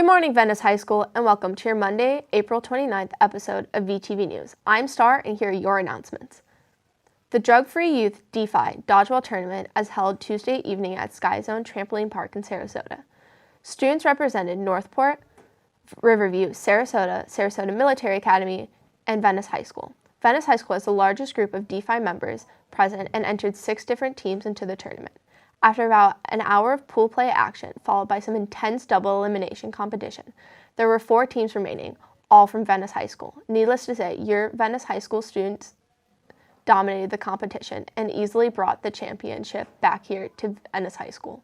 morning, Venice High School, and welcome to your Monday, April 29th episode of VTV News. I'm Star, and here are your announcements. The Drug-Free Youth DeFi Dodgeball Tournament is held Tuesday evening at Sky Zone Trampoline Park in Sarasota. Students represented Northport, Riverview, Sarasota, Sarasota Military Academy, and Venice High School. Venice High School has the largest group of DeFi members present and entered 6 different teams into the tournament. After about an hour of pool play action, followed by some intense double elimination competition, there were 4 teams remaining, all from Venice High School. Needless to say, your Venice High School students dominated the competition and easily brought the championship back here to Venice High School.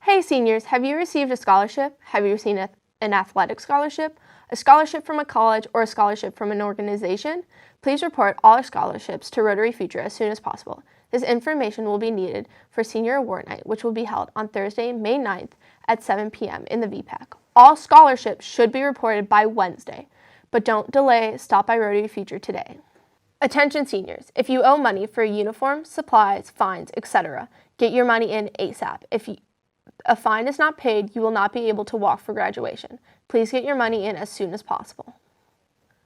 Hey seniors, have you received a scholarship? Have you received an athletic scholarship, a scholarship from a college, or a scholarship from an organization? Please report all our scholarships to Rotary Future as soon as possible. This information will be needed for Senior Award Night, which will be held on Thursday, May 9th at 7 p.m. in the VPAC. All scholarships should be reported by Wednesday, but don't delay, stop by Rotary Future today. Attention seniors, if you owe money for uniforms, supplies, fines, etc., get your money in ASAP. If a fine is not paid, you will not be able to walk for graduation. Please get your money in as soon as possible.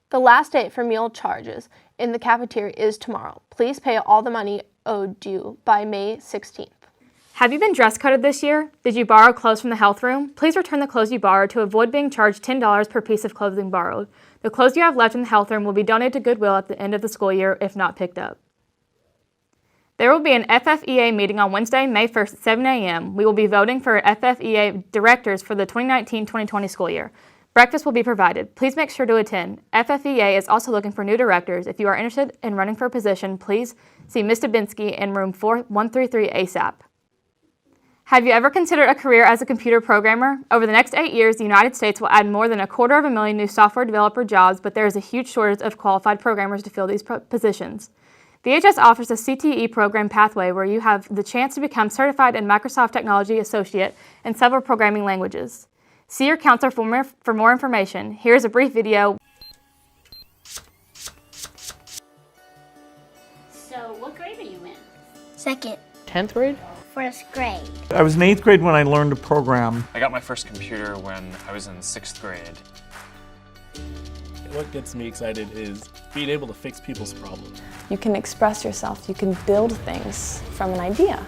The last date for meal charges in the cafeteria is tomorrow. Please pay all the money owed due by May 16th. Have you been dress coded this year? Did you borrow clothes from the health room? Please return the clothes you borrowed to avoid being charged $10 per piece of clothing borrowed. The clothes you have left in the health room will be donated to Goodwill at the end of the school year if not picked up. There will be an FFEA meeting on Wednesday, May 1st at 7 a.m. We will be voting for FFEA directors for the 2019-2020 school year. Breakfast will be provided. Please make sure to attend. FFEA is also looking for new directors. If you are interested in running for a position, please see Ms. Dubinsky in room 4133 ASAP. Have you ever considered a career as a computer programmer? Over the next 8 years, the United States will add more than 250,000 new software developer jobs, but there is a huge shortage of qualified programmers to fill these positions. VHS offers a CTE program pathway where you have the chance to become certified in Microsoft Technology Associate in several programming languages. See your counselor for more information. Here's a brief video. So, what grade are you in? Second. 10th grade? First grade. I was in 8th grade when I learned to program. I got my first computer when I was in 6th grade. What gets me excited is being able to fix people's problems. You can express yourself, you can build things from an idea.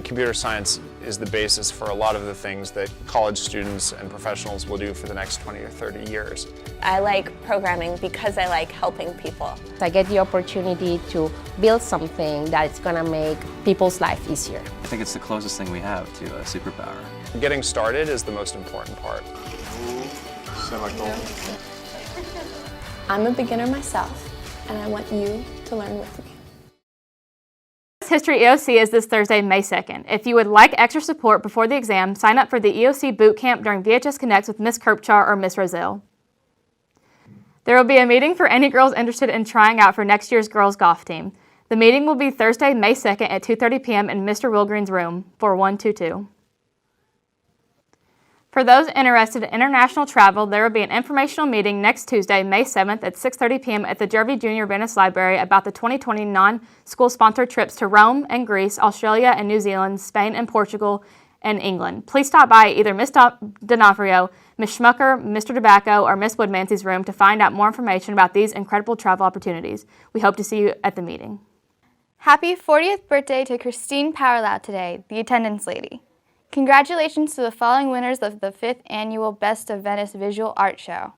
Computer science is the basis for a lot of the things that college students and professionals will do for the next 20 or 30 years. I like programming because I like helping people. I get the opportunity to build something that is going to make people's life easier. I think it's the closest thing we have to a superpower. Getting started is the most important part. I'm a beginner myself, and I want you to learn with me. History EOC is this Thursday, May 2nd. If you would like extra support before the exam, sign up for the EOC boot camp during VHS Connects with Ms. Kirkchar or Ms. Roselle. There will be a meeting for any girls interested in trying out for next year's girls golf team. The meeting will be Thursday, May 2nd at 2:30 p.m. in Mr. Wilgreen's room, 4122. For those interested in international travel, there will be an informational meeting next Tuesday, May 7th at 6:30 p.m. at the Jervey Junior Venice Library about the 2020 non-school sponsored trips to Rome and Greece, Australia and New Zealand, Spain and Portugal, and England. Please stop by either Ms. D'Onofrio, Ms. Schmucker, Mr. Tobacco, or Ms. Woodmancy's room to find out more information about these incredible travel opportunities. We hope to see you at the meeting. Happy 40th birthday to Christine Powerlow today, the attendance lady. Congratulations to the following winners of the 5th Annual Best of Venice Visual Art Show.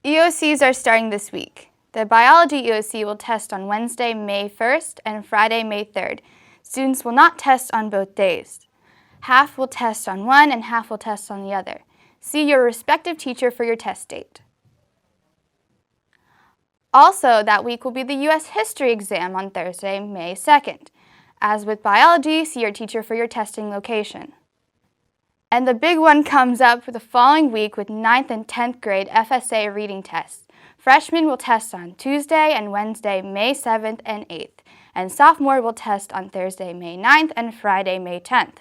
EOCs are starting this week. The biology EOC will test on Wednesday, May 1st and Friday, May 3rd. Students will not test on both days. Half will test on one and half will test on the other. See your respective teacher for your test date. Also, that week will be the U.S. History exam on Thursday, May 2nd. As with biology, see your teacher for your testing location. And the big one comes up for the following week with 9th and 10th grade FSA reading tests. Freshmen will test on Tuesday and Wednesday, May 7th and 8th, and sophomore will test on Thursday, May 9th and Friday, May 10th.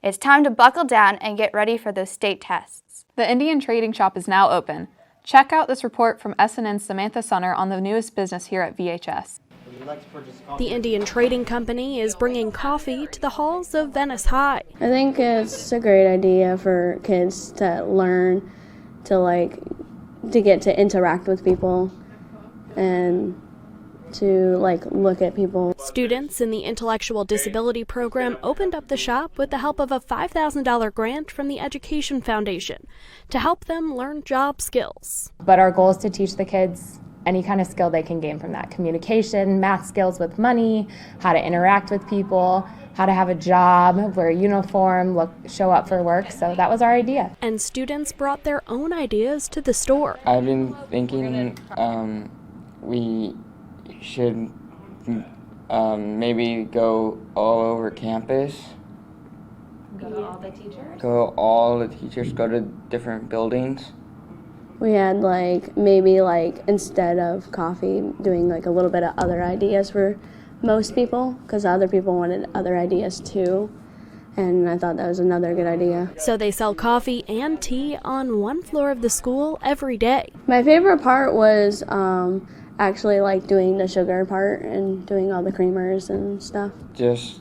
It's time to buckle down and get ready for those state tests. The Indian Trading Shop is now open. Check out this report from SNN's Samantha Sunner on the newest business here at VHS. The Indian Trading Company is bringing coffee to the halls of Venice High. I think it's a great idea for kids to learn to get to interact with people and to look at people. Students in the Intellectual Disability Program opened up the shop with the help of a $5,000 grant from the Education Foundation to help them learn job skills. But our goal is to teach the kids any kind of skill they can gain from that. Communication, math skills with money, how to interact with people, how to have a job, wear a uniform, show up for work. So that was our idea. And students brought their own ideas to the store. I've been thinking we should maybe go all over campus. Go to all the teachers? Go to different buildings. We had instead of coffee, doing a little bit of other ideas for most people, because other people wanted other ideas too. And I thought that was another good idea. So they sell coffee and tea on one floor of the school every day. My favorite part was actually doing the sugar part and doing all the creamers and stuff. Just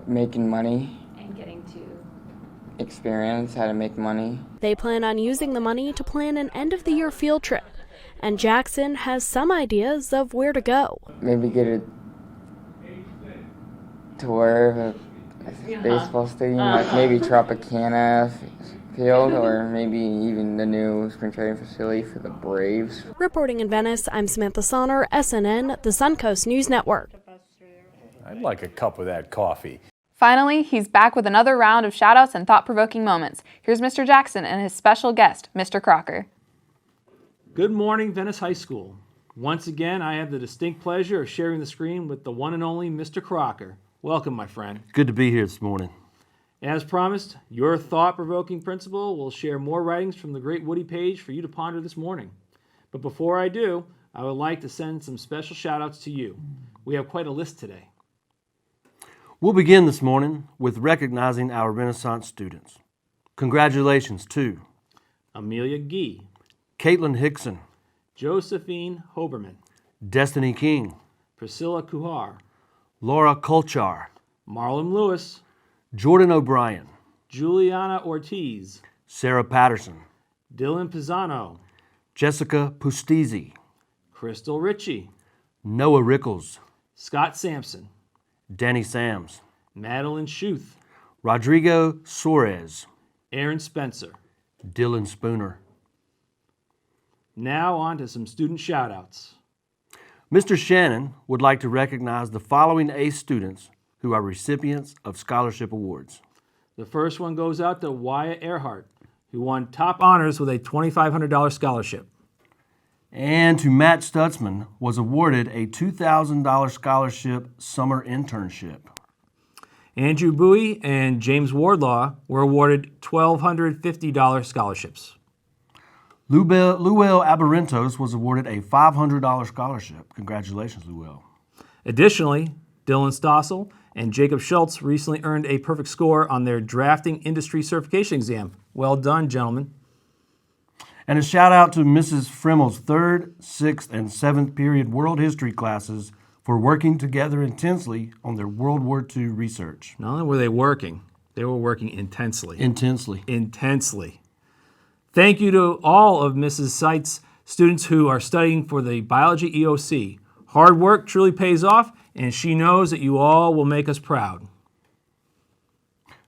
making money. And getting to experience how to make money. They plan on using the money to plan an end-of-the-year field trip. And Jackson has some ideas of where to go. Maybe get a tour of a baseball stadium, maybe Tropicana Field, or maybe even the new spring training facility for the Braves. Reporting in Venice, I'm Samantha Sonner, SNN, the Suncoast News Network. I'd like a cup of that coffee. Finally, he's back with another round of shout-outs and thought-provoking moments. Here's Mr. Jackson and his special guest, Mr. Crocker. Good morning, Venice High School. Once again, I have the distinct pleasure of sharing the screen with the one and only Mr. Crocker. Welcome, my friend. Good to be here this morning. As promised, your thought-provoking principal will share more writings from the great Woody Page for you to ponder this morning. But before I do, I would like to send some special shout-outs to you. We have quite a list today. We'll begin this morning with recognizing our Renaissance students. Congratulations to Amelia Gee, Caitlin Hickson, Josephine Hoberman, Destiny King, Priscilla Kuhar, Laura Kolchar, Marlon Lewis, Jordan O'Brien, Juliana Ortiz, Sarah Patterson, Dylan Pisano, Jessica Pustisi, Crystal Ritchie, Noah Rickles, Scott Sampson, Danny Sams, Madeline Schuth, Rodrigo Suarez, Aaron Spencer, Dylan Spooner. Now on to some student shout-outs. Mr. Shannon would like to recognize the following ACE students who are recipients of scholarship awards. The first one goes out to Wyatt Earhart, who won top honors with a $2,500 scholarship. And to Matt Stutzman was awarded a $2,000 scholarship summer internship. Andrew Bowie and James Wardlaw were awarded $1,250 scholarships. Luel Abarentos was awarded a $500 scholarship. Congratulations, Luel. Additionally, Dylan Stossel and Jacob Schultz recently earned a perfect score on their drafting industry certification exam. Well done, gentlemen. And a shout out to Mrs. Frimmel's 3rd, 6th, and 7th period world history classes for working together intensely on their World War II research. Not only were they working intensely. Intensely. Thank you to all of Mrs. Seitz students who are studying for the Biology EOC. Hard work truly pays off, and she knows that you all will make us proud.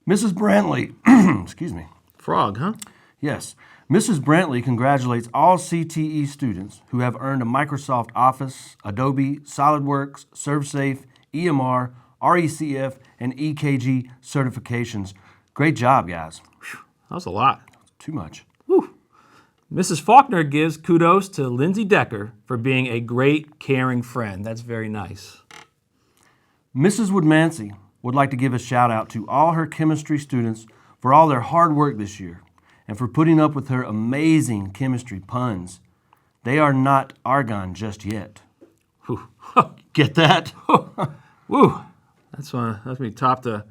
Mrs. Brantley, excuse me. Frog, huh? Yes. Mrs. Brantley congratulates all CTE students who have earned a Microsoft Office, Adobe, SolidWorks, ServSafe, EMR, RECF, and EKG certifications. Great job, guys. That was a lot. Too much. Whew. Mrs. Faulkner gives kudos to Lindsay Decker for being a great, caring friend. That's very nice. Mrs. Woodmancy would like to give a shout out to all her chemistry students for all their hard work this year and for putting up with her amazing chemistry puns. They are not argon just yet. Get that? Woo! That's gonna be tough to.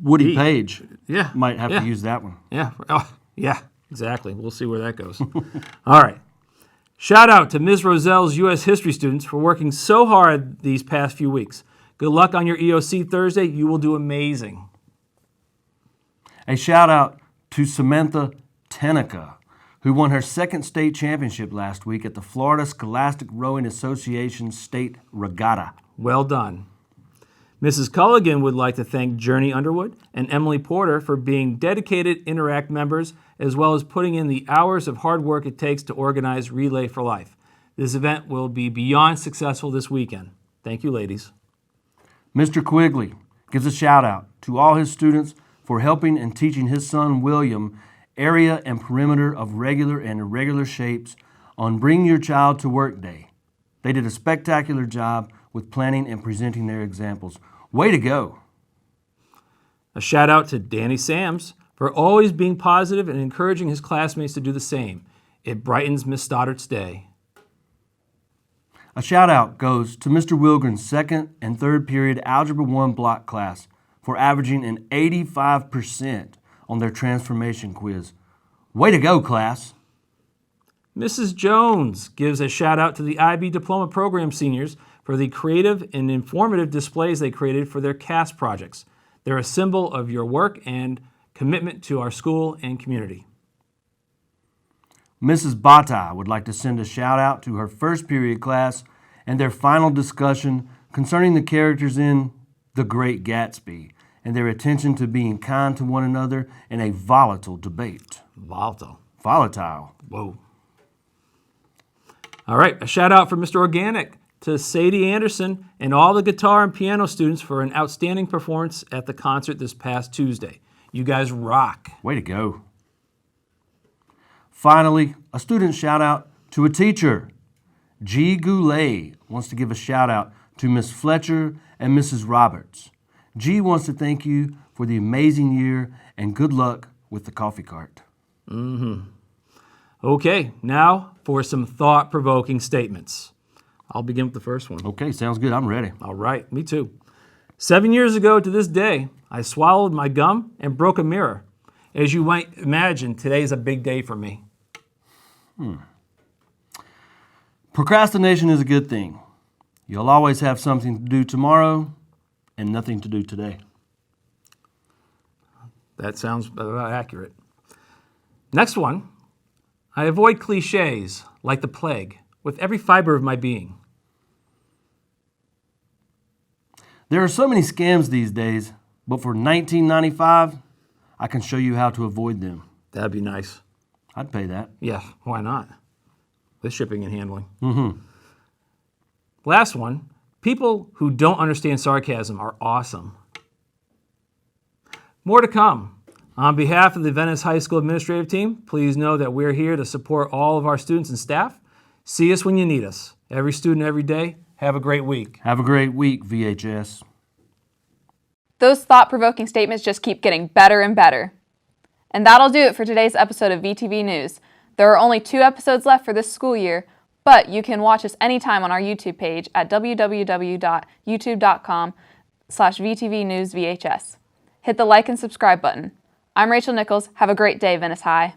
Woody Page. Yeah, might have yeah. to use that one. Yeah. Oh, yeah. Exactly. We'll see where that goes. All right. Shout out to Ms. Roselle's U.S. History students for working so hard these past few weeks. Good luck on your EOC Thursday. You will do amazing. A shout out to Samantha Tenica, who won her second state championship last week at the Florida Scholastic Rowing Association State Regatta. Well done. Mrs. Culligan would like to thank Journey Underwood and Emily Porter for being dedicated Interact members, as well as putting in the hours of hard work it takes to organize Relay for Life. This event will be beyond successful this weekend. Thank you, ladies. Mr. Quigley gives a shout out to all his students for helping and teaching his son William area and perimeter of regular and irregular shapes on Bring Your Child to Work Day. They did a spectacular job with planning and presenting their examples. Way to go. A shout out to Danny Sams for always being positive and encouraging his classmates to do the same. It brightens Miss Stoddart's day. A shout out goes to Mr. Wilgren's second and third period Algebra 1 block class for averaging an 85% on their transformation quiz. Way to go, class. Mrs. Jones gives a shout out to the IB Diploma Program seniors for the creative and informative displays they created for their CAST projects. They're a symbol of your work and commitment to our school and community. Mrs. Bata would like to send a shout out to her first period class and their final discussion concerning the characters in The Great Gatsby and their attention to being kind to one another in a volatile debate. Volatile. Whoa. All right, a shout out for Mr. Organic to Sadie Anderson and all the guitar and piano students for an outstanding performance at the concert this past Tuesday. You guys rock. Way to go. Finally, a student shout out to a teacher. G. Goulet wants to give a shout out to Miss Fletcher and Mrs. Roberts. G wants to thank you for the amazing year and good luck with the coffee cart. Okay, now for some thought-provoking statements. I'll begin with the first one. Okay, sounds good. I'm ready. All right, me too. 7 years ago to this day, I swallowed my gum and broke a mirror. As you might imagine, today is a big day for me. Procrastination is a good thing. You'll always have something to do tomorrow and nothing to do today. That sounds about accurate. Next one. I avoid cliches like the plague with every fiber of my being. There are so many scams these days, but for $19.95, I can show you how to avoid them. That'd be nice. I'd pay that. Yeah, why not? With shipping and handling. Last one. People who don't understand sarcasm are awesome. More to come. On behalf of the Venice High School administrative team, please know that we're here to support all of our students and staff. See us when you need us. Every student, every day. Have a great week. Have a great week, VHS. Those thought-provoking statements just keep getting better and better. And that'll do it for today's episode of VTV News. There are only 2 episodes left for this school year, but you can watch us anytime on our YouTube page at www.youtube.com/VTVNewsVHS. Hit the like and subscribe button. I'm Rachel Nichols. Have a great day, Venice High.